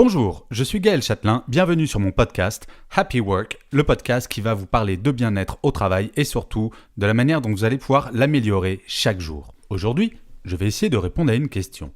Bonjour, je suis Gaël Châtelain, bienvenue sur mon podcast Happy Work, le podcast qui va vous parler de bien-être au travail et surtout de la manière dont vous allez pouvoir l'améliorer chaque jour. Aujourd'hui, je vais essayer de répondre à une question.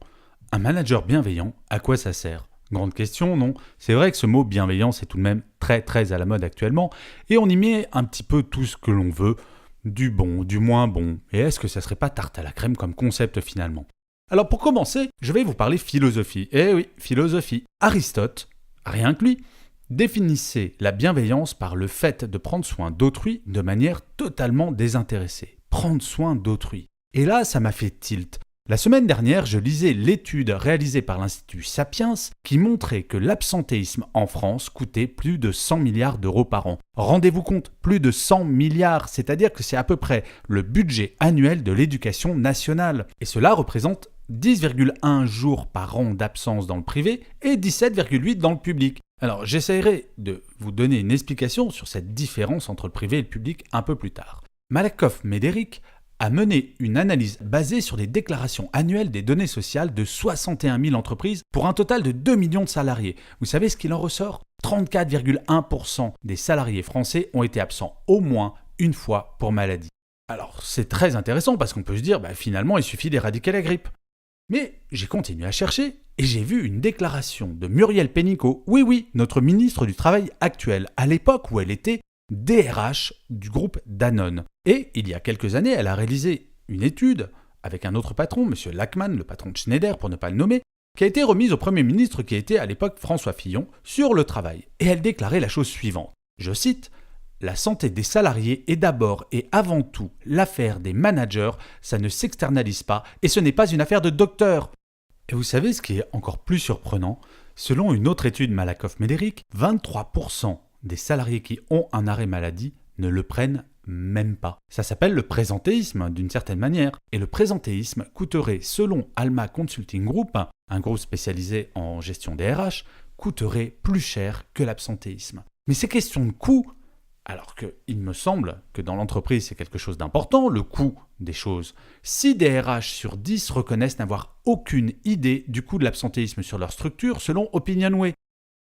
Un manager bienveillant, à quoi ça sert ? Grande question, non ? C'est vrai que ce mot bienveillant, c'est tout de même très à la mode actuellement et on y met un petit peu tout ce que l'on veut, du bon, du moins bon. Et est-ce que ça serait pas tarte à la crème comme concept finalement ? Alors pour commencer, je vais vous parler philosophie. Eh oui, philosophie. Aristote, rien que lui, définissait la bienveillance par le fait de prendre soin d'autrui de manière totalement désintéressée. Prendre soin d'autrui. Et là, ça m'a fait tilt. La semaine dernière, je lisais l'étude réalisée par l'Institut Sapiens qui montrait que l'absentéisme en France coûtait plus de 100 milliards d'euros par an. Rendez-vous compte, plus de 100 milliards, c'est-à-dire que c'est à peu près le budget annuel de l'éducation nationale. Et cela représente 10,1 jours par an d'absence dans le privé et 17,8 dans le public. Alors j'essaierai de vous donner une explication sur cette différence entre le privé et le public un peu plus tard. Malakoff Médéric a mené une analyse basée sur les déclarations annuelles des données sociales de 61 000 entreprises pour un total de 2 millions de salariés. Vous savez ce qu'il en ressort ? 34,1% des salariés français ont été absents au moins une fois pour maladie. Alors c'est très intéressant parce qu'on peut se dire finalement il suffit d'éradiquer la grippe. Mais j'ai continué à chercher et j'ai vu une déclaration de Muriel Pénicaud, oui, notre ministre du Travail actuelle, à l'époque où elle était DRH du groupe Danone. Et il y a quelques années, elle a réalisé une étude avec un autre patron, M. Lachmann, le patron de Schneider pour ne pas le nommer, qui a été remise au Premier ministre qui était à l'époque François Fillon, sur le travail. Et elle déclarait la chose suivante, je cite, « La santé des salariés est d'abord et avant tout l'affaire des managers, ça ne s'externalise pas et ce n'est pas une affaire de docteur. » Et vous savez ce qui est encore plus surprenant ? Selon une autre étude Malakoff Médéric, 23% des salariés qui ont un arrêt maladie ne le prennent même pas. Ça s'appelle le présentéisme d'une certaine manière. Et le présentéisme coûterait, selon Alma Consulting Group, un groupe spécialisé en gestion des RH, coûterait plus cher que l'absentéisme. Mais ces questions de coût, alors qu'il me semble que dans l'entreprise c'est quelque chose d'important, le coût des choses. 6 DRH sur 10 reconnaissent n'avoir aucune idée du coût de l'absentéisme sur leur structure selon Opinionway.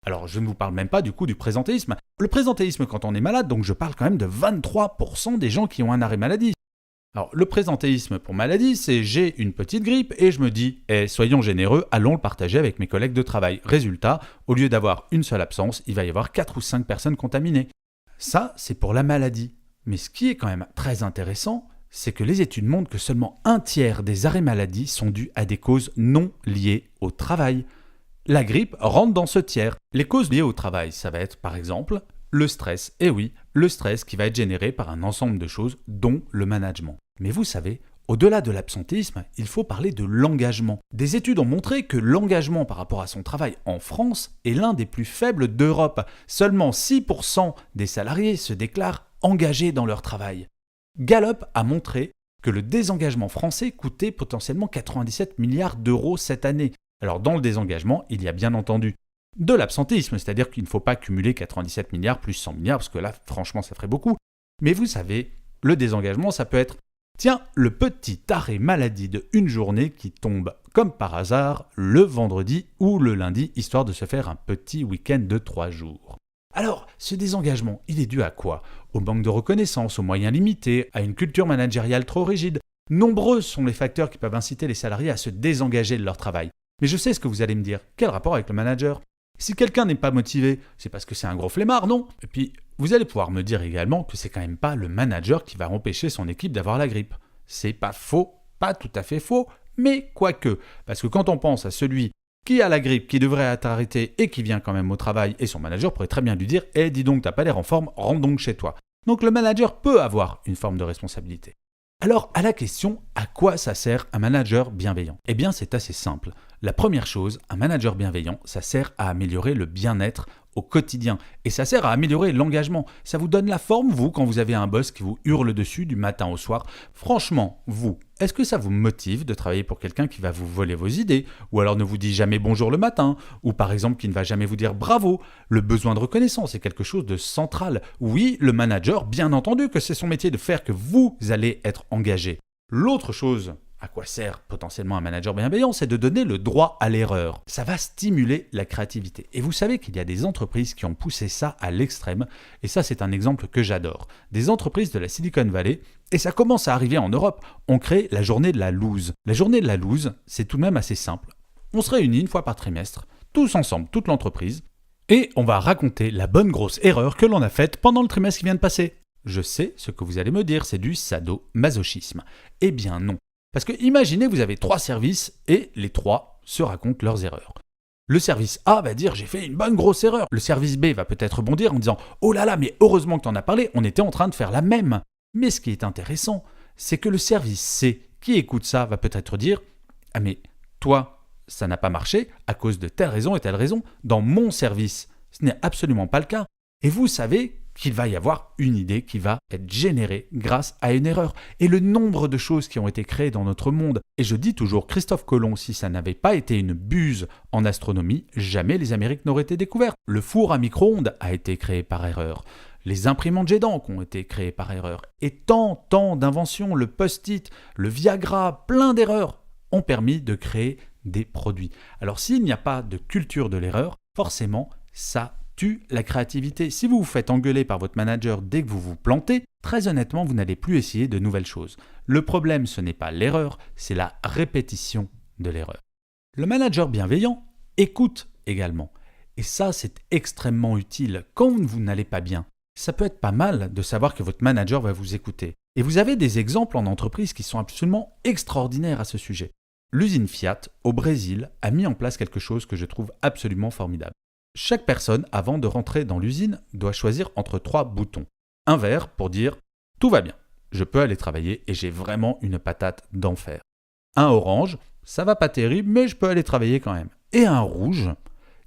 Alors je ne vous parle même pas du coût du présentéisme. Le présentéisme quand on est malade, donc je parle quand même de 23% des gens qui ont un arrêt maladie. Alors le présentéisme pour maladie, c'est j'ai une petite grippe et je me dis soyons généreux, allons le partager avec mes collègues de travail. Résultat, au lieu d'avoir une seule absence, il va y avoir 4 ou 5 personnes contaminées. Ça, c'est pour la maladie. Mais ce qui est quand même très intéressant, c'est que les études montrent que seulement 1/3 des arrêts maladie sont dus à des causes non liées au travail. La grippe rentre dans ce tiers. Les causes liées au travail, ça va être par exemple le stress. Et oui, le stress qui va être généré par un ensemble de choses, dont le management. Mais vous savez, au-delà de l'absentéisme, il faut parler de l'engagement. Des études ont montré que l'engagement par rapport à son travail en France est l'un des plus faibles d'Europe. Seulement 6% des salariés se déclarent engagés dans leur travail. Gallup a montré que le désengagement français coûtait potentiellement 97 milliards d'euros cette année. Alors dans le désengagement, il y a bien entendu de l'absentéisme, c'est-à-dire qu'il ne faut pas cumuler 97 milliards plus 100 milliards, parce que là, franchement, ça ferait beaucoup. Mais vous savez, le désengagement, ça peut être tiens, le petit arrêt maladie de une journée qui tombe comme par hasard le vendredi ou le lundi, histoire de se faire un petit week-end de 3 jours. Alors, ce désengagement, il est dû à quoi ? Au manque de reconnaissance, aux moyens limités, à une culture managériale trop rigide. Nombreux sont les facteurs qui peuvent inciter les salariés à se désengager de leur travail. Mais je sais ce que vous allez me dire. Quel rapport avec le manager ? Si quelqu'un n'est pas motivé, c'est parce que c'est un gros flemmard, non ? Et puis, vous allez pouvoir me dire également que c'est quand même pas le manager qui va empêcher son équipe d'avoir la grippe. C'est pas faux, pas tout à fait faux, mais quoique. Parce que quand on pense à celui qui a la grippe, qui devrait être arrêté et qui vient quand même au travail, et son manager pourrait très bien lui dire « dis donc, t'as pas l'air en forme, rentre donc chez toi ». Donc le manager peut avoir une forme de responsabilité. Alors, à la question « à quoi ça sert un manager bienveillant ?» Eh bien, c'est assez simple. La première chose, un manager bienveillant, ça sert à améliorer le bien-être au quotidien. Et ça sert à améliorer l'engagement. Ça vous donne la forme, vous, quand vous avez un boss qui vous hurle dessus du matin au soir. Franchement, vous, est-ce que ça vous motive de travailler pour quelqu'un qui va vous voler vos idées, ou alors ne vous dit jamais bonjour le matin, ou par exemple qui ne va jamais vous dire bravo? Le besoin de reconnaissance est quelque chose de central. Oui, le manager, bien entendu que c'est son métier de faire que vous allez être engagé. L'autre chose à quoi sert potentiellement un manager bienveillant, c'est de donner le droit à l'erreur. Ça va stimuler la créativité. Et vous savez qu'il y a des entreprises qui ont poussé ça à l'extrême, et ça c'est un exemple que j'adore. Des entreprises de la Silicon Valley, et ça commence à arriver en Europe, ont créé la journée de la loose. La journée de la loose, c'est tout de même assez simple. On se réunit une fois par trimestre, tous ensemble, toute l'entreprise, et on va raconter la bonne grosse erreur que l'on a faite pendant le trimestre qui vient de passer. Je sais ce que vous allez me dire, c'est du sadomasochisme. Eh bien non. Parce que imaginez, vous avez 3 services et les 3 se racontent leurs erreurs. Le service A va dire « j'ai fait une bonne grosse erreur ». Le service B va peut-être rebondir en disant « oh là là, mais heureusement que tu en as parlé, on était en train de faire la même ». Mais ce qui est intéressant, c'est que le service C qui écoute ça va peut-être dire « ah mais toi, ça n'a pas marché à cause de telle raison et telle raison. Dans mon service, ce n'est absolument pas le cas. » Et vous savez qu'il va y avoir une idée qui va être générée grâce à une erreur. Et le nombre de choses qui ont été créées dans notre monde, et je dis toujours Christophe Colomb, si ça n'avait pas été une buse en astronomie, jamais les Amériques n'auraient été découvertes. Le four à micro-ondes a été créé par erreur. Les imprimantes jet d'encre ont été créées par erreur. Et tant d'inventions, le post-it, le Viagra, plein d'erreurs ont permis de créer des produits. Alors s'il n'y a pas de culture de l'erreur, forcément, ça tue la créativité. Si vous vous faites engueuler par votre manager dès que vous vous plantez, très honnêtement, vous n'allez plus essayer de nouvelles choses. Le problème, ce n'est pas l'erreur, c'est la répétition de l'erreur. Le manager bienveillant écoute également. Et ça, c'est extrêmement utile quand vous n'allez pas bien. Ça peut être pas mal de savoir que votre manager va vous écouter. Et vous avez des exemples en entreprise qui sont absolument extraordinaires à ce sujet. L'usine Fiat, au Brésil, a mis en place quelque chose que je trouve absolument formidable. Chaque personne, avant de rentrer dans l'usine, doit choisir entre 3 boutons. Un vert pour dire « tout va bien, je peux aller travailler et j'ai vraiment une patate d'enfer ». Un orange, ça va pas terrible, mais je peux aller travailler quand même. Et un rouge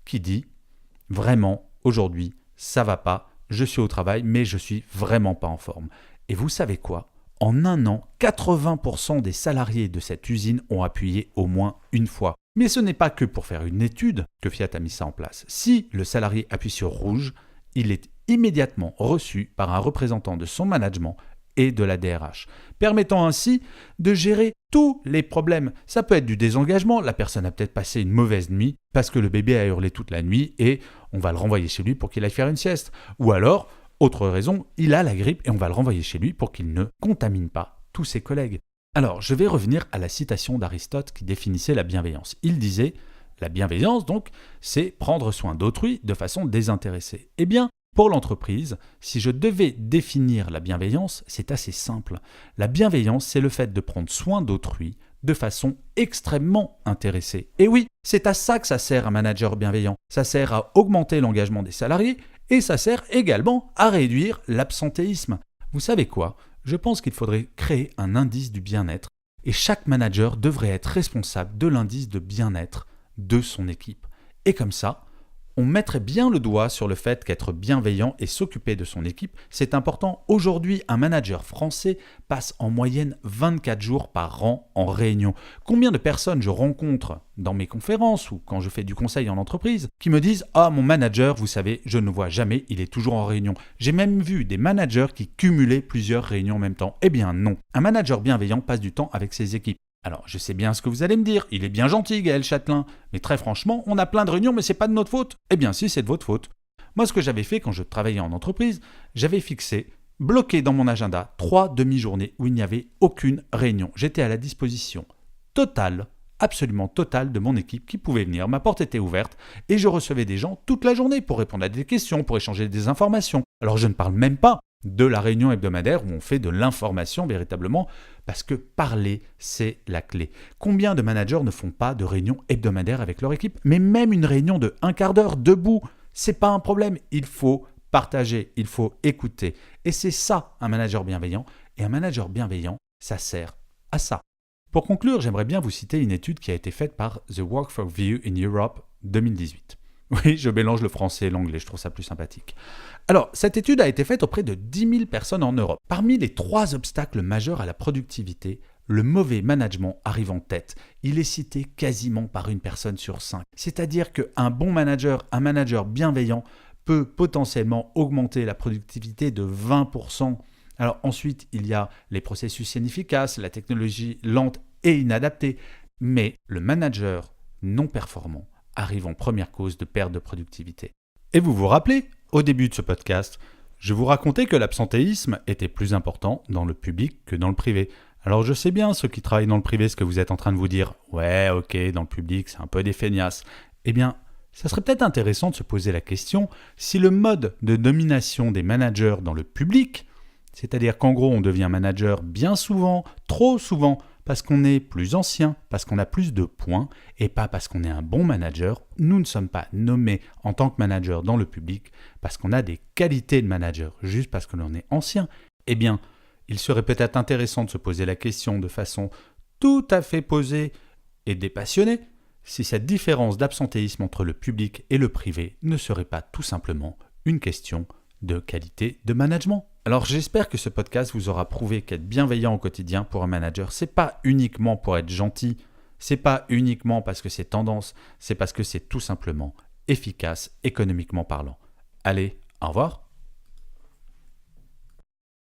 qui dit « vraiment, aujourd'hui, ça va pas, je suis au travail, mais je suis vraiment pas en forme ». Et vous savez quoi ? En un an, 80% des salariés de cette usine ont appuyé au moins une fois. Mais ce n'est pas que pour faire une étude que Fiat a mis ça en place. Si le salarié appuie sur rouge, il est immédiatement reçu par un représentant de son management et de la DRH, permettant ainsi de gérer tous les problèmes. Ça peut être du désengagement, la personne a peut-être passé une mauvaise nuit parce que le bébé a hurlé toute la nuit et on va le renvoyer chez lui pour qu'il aille faire une sieste. Ou alors, autre raison, il a la grippe et on va le renvoyer chez lui pour qu'il ne contamine pas tous ses collègues. Alors, je vais revenir à la citation d'Aristote qui définissait la bienveillance. Il disait « la bienveillance, donc, c'est prendre soin d'autrui de façon désintéressée ». Eh bien, pour l'entreprise, si je devais définir la bienveillance, c'est assez simple. La bienveillance, c'est le fait de prendre soin d'autrui de façon extrêmement intéressée. Et oui, c'est à ça que ça sert un manager bienveillant. Ça sert à augmenter l'engagement des salariés et ça sert également à réduire l'absentéisme. Vous savez quoi ? Je pense qu'il faudrait créer un indice du bien-être et chaque manager devrait être responsable de l'indice de bien-être de son équipe. Et comme ça, on mettrait bien le doigt sur le fait qu'être bienveillant et s'occuper de son équipe, c'est important. Aujourd'hui, un manager français passe en moyenne 24 jours par an en réunion. Combien de personnes je rencontre dans mes conférences ou quand je fais du conseil en entreprise qui me disent « Ah, mon manager, vous savez, je ne le vois jamais, il est toujours en réunion. » J'ai même vu des managers qui cumulaient plusieurs réunions en même temps. Eh bien non, un manager bienveillant passe du temps avec ses équipes. Alors, je sais bien ce que vous allez me dire, il est bien gentil Gaël Châtelain, mais très franchement, on a plein de réunions mais c'est pas de notre faute. Eh bien si, c'est de votre faute. Moi, ce que j'avais fait quand je travaillais en entreprise, j'avais fixé, bloqué dans mon agenda 3 demi-journées où il n'y avait aucune réunion. J'étais à la disposition totale, absolument totale de mon équipe qui pouvait venir, ma porte était ouverte et je recevais des gens toute la journée pour répondre à des questions, pour échanger des informations. Alors je ne parle même pas de la réunion hebdomadaire où on fait de l'information véritablement, parce que parler, c'est la clé. Combien de managers ne font pas de réunion hebdomadaire avec leur équipe ? Mais même une réunion de un quart d'heure debout, c'est pas un problème. Il faut partager, il faut écouter. Et c'est ça un manager bienveillant. Et un manager bienveillant, ça sert à ça. Pour conclure, j'aimerais bien vous citer une étude qui a été faite par The Workforce View in Europe 2018. Oui, je mélange le français et l'anglais, je trouve ça plus sympathique. Alors, cette étude a été faite auprès de 10 000 personnes en Europe. Parmi les 3 obstacles majeurs à la productivité, le mauvais management arrive en tête. Il est cité quasiment par une personne sur 5. C'est-à-dire qu'un bon manager, un manager bienveillant, peut potentiellement augmenter la productivité de 20%. Alors ensuite, il y a les processus inefficaces, la technologie lente et inadapté. Mais le manager non performant arrive en première cause de perte de productivité. Et vous vous rappelez, au début de ce podcast, je vous racontais que l'absentéisme était plus important dans le public que dans le privé. Alors je sais bien, ceux qui travaillent dans le privé, ce que vous êtes en train de vous dire. Ouais, ok, dans le public, c'est un peu des feignasses. Eh bien, ça serait peut-être intéressant de se poser la question si le mode de nomination des managers dans le public, c'est-à-dire qu'en gros on devient manager bien souvent, trop souvent, parce qu'on est plus ancien, parce qu'on a plus de points, et pas parce qu'on est un bon manager, nous ne sommes pas nommés en tant que manager dans le public parce qu'on a des qualités de manager, juste parce que l'on est ancien. Eh bien, il serait peut-être intéressant de se poser la question de façon tout à fait posée et dépassionnée, si cette différence d'absentéisme entre le public et le privé ne serait pas tout simplement une question de qualité de management. Alors j'espère que ce podcast vous aura prouvé qu'être bienveillant au quotidien pour un manager, c'est pas uniquement pour être gentil, c'est pas uniquement parce que c'est tendance, c'est parce que c'est tout simplement efficace économiquement parlant. Allez, au revoir.